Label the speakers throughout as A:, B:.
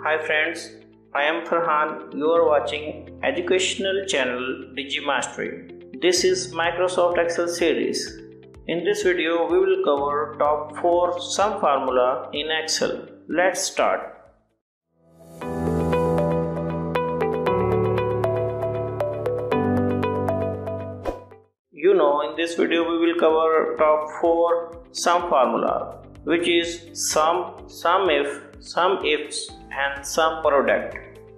A: Hi friends, I am Farhan. You are watching educational channel DigiMastery. This is Microsoft Excel series. In this video, we will cover top 4 sum formula in Excel. Let's start. In this video we will cover top 4 sum formula, which is sum, Sumif, Sumifs and Sumproduct.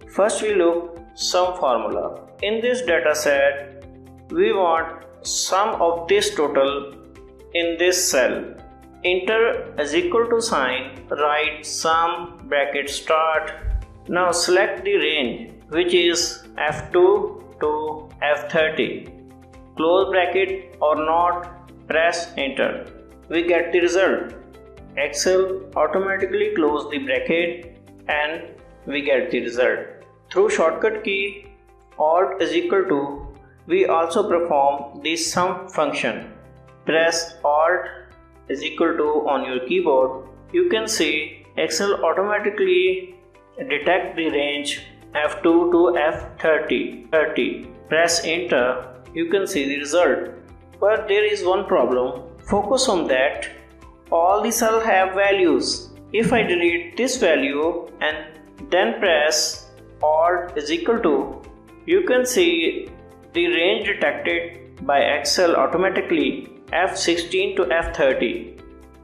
A: First we look sum formula. In this data set, we want sum of this total in this cell. Enter as equal to sign, write sum, bracket start. Now select the range, which is F2 to F30. Close bracket or not, press enter. We get the result. Excel automatically close the bracket and we get the result. Through shortcut key Alt is equal to, we also perform the sum function. Press Alt is equal to on your keyboard. You can see Excel automatically detect the range F2 to F30. Press enter. You can see the result. But there is one problem. Focus on that. All the cells have values. If I delete this value and then press Alt is equal to, you can see the range detected by Excel automatically F16 to F30.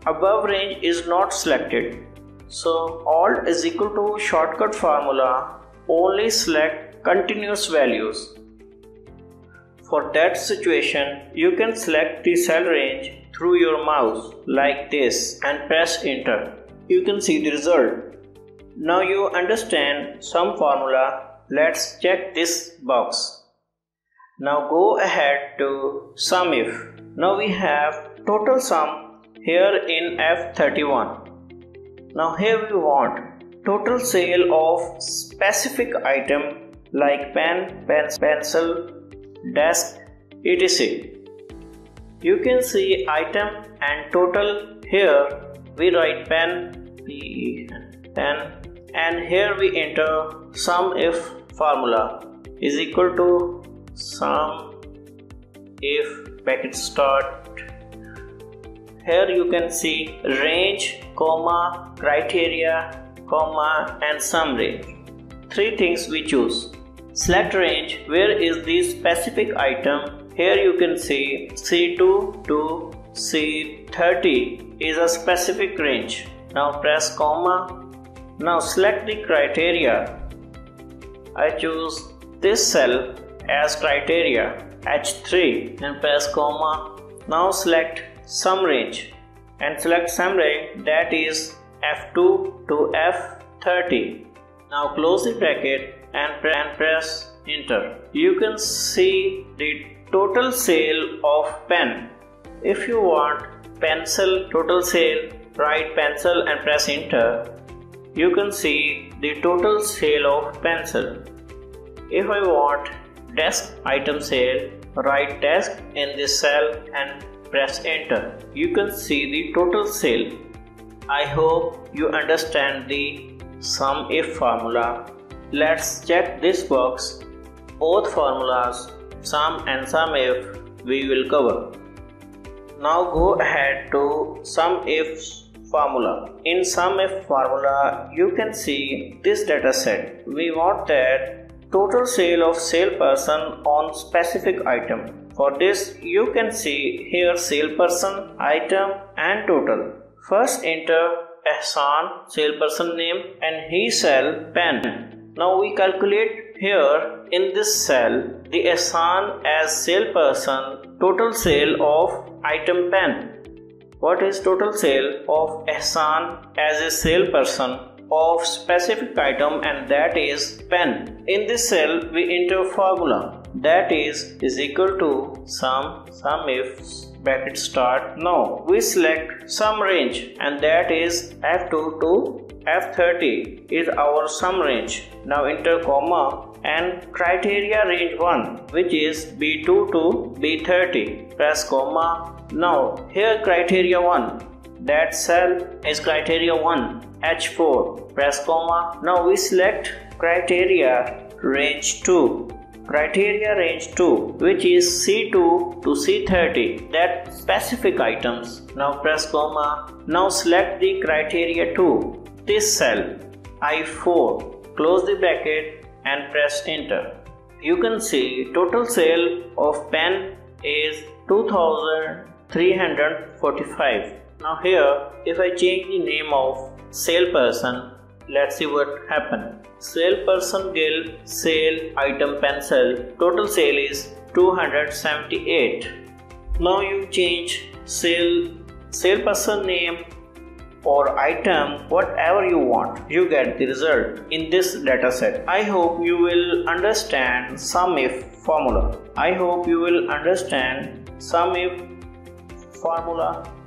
A: Above range is not selected. So Alt is equal to shortcut formula, only select continuous values. For that situation, you can select the cell range through your mouse like this and press enter. You can see the result. Now you understand sum formula. Let's check this box. Now go ahead to Sumif. Now we have total sum here in F31. Now here we want total sale of specific item like pen, pencil, desk, etc. You can see item and total. Here we write pen, and here we enter sum if formula is equal to sum if bracket start. Here you can see range, comma, criteria, comma and sum range. 3 things we choose. Select range, where is the specific item. Here you can see C2 to C30 is a specific range. Now press comma. Now select the criteria. I choose this cell as criteria H3 and press comma. Now select sum range and select sum range, that is F2 to F30. Now close the bracket and press enter. You can see the total sale of pen. If you want pencil total sale, write pencil and press enter. You can see the total sale of pencil. If I want desk item sale, write desk in this cell and press enter. You can see the total sale. I hope you understand the sum if formula. Let's check this box. Both formulas, sum and sum if, we will cover. Now go ahead to sum if formula. In sum if formula, you can see this data set. We want that total sale of salesperson on specific item. For this, you can see here salesperson, item and total. First enter Ehsan, salesperson name, and he sell pen. Now we calculate here in this cell the Ehsan as salesperson total sale of item pen. What is total sale of Ehsan as a salesperson of specific item, and that is pen. In this cell we enter formula, that is equal to sum if bracket start. Now we select sum range, and that is F2 to F30 is our sum range. Now enter comma and criteria range 1, which is B2 to B30. Press comma. Now here criteria 1. That cell is criteria 1, H4. Press comma. Now we select criteria range 2. Criteria range 2, which is C2 to C30, that specific items. Now press comma. Now select the criteria 2, this cell, I4. Close the bracket and press enter. You can see total sale of pen is 2345. Now here, if I change the name of salesperson, let's see what happens. Salesperson Gill sale item pencil, total sale is 278. Now you change salesperson name or item, whatever you want, you get the result in this dataset. I hope you will understand Sumif formula.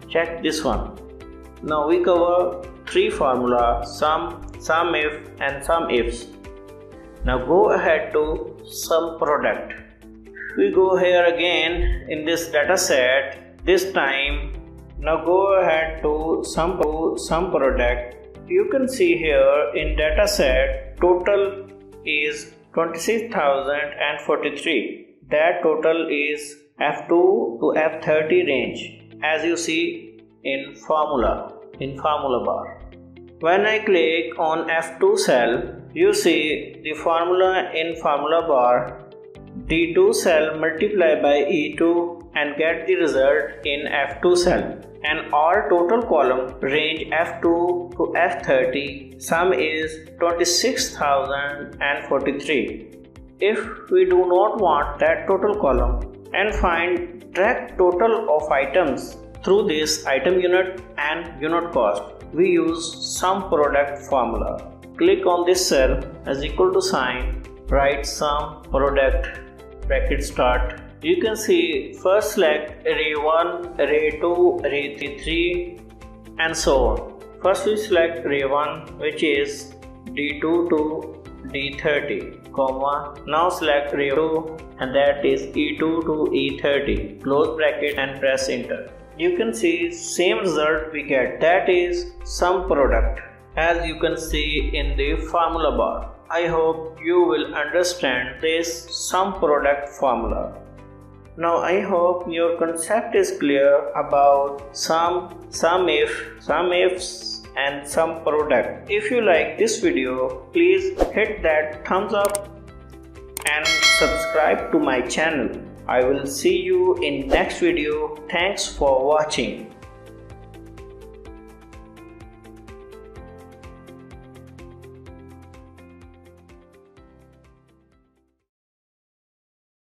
A: Check this one. Now we cover 3 formula: sum, Sumif and Sumifs. Now go ahead to Sumproduct. We go here again in this dataset. This time, now go ahead to Sumproduct. You can see here in dataset total is 26,043. That total is F2 to F30 range, as you see in formula bar. When I click on F2 cell, you see the formula in formula bar. D2 cell multiply by E2 and get the result in F2 cell. And all total column range F2 to F30, sum is 26,043. If we do not want that total column and find direct total of items through this item unit and unit cost, we use Sumproduct formula. Click on this cell as equal to sign, write Sumproduct, bracket start. You can see first select array 1, array 2, array 3 and so on. First we select array 1, which is D2 to D30, comma. Now select array 2 and that is E2 to E30. Close bracket and press enter. You can see same result we get, that is Sumproduct, as you can see in the formula bar. I hope you will understand this Sumproduct formula. Now I hope your concept is clear about sum, Sumifs and Sumproduct. If you like this video, please hit that thumbs up and subscribe to my channel. I will see you in next video. Thanks for watching.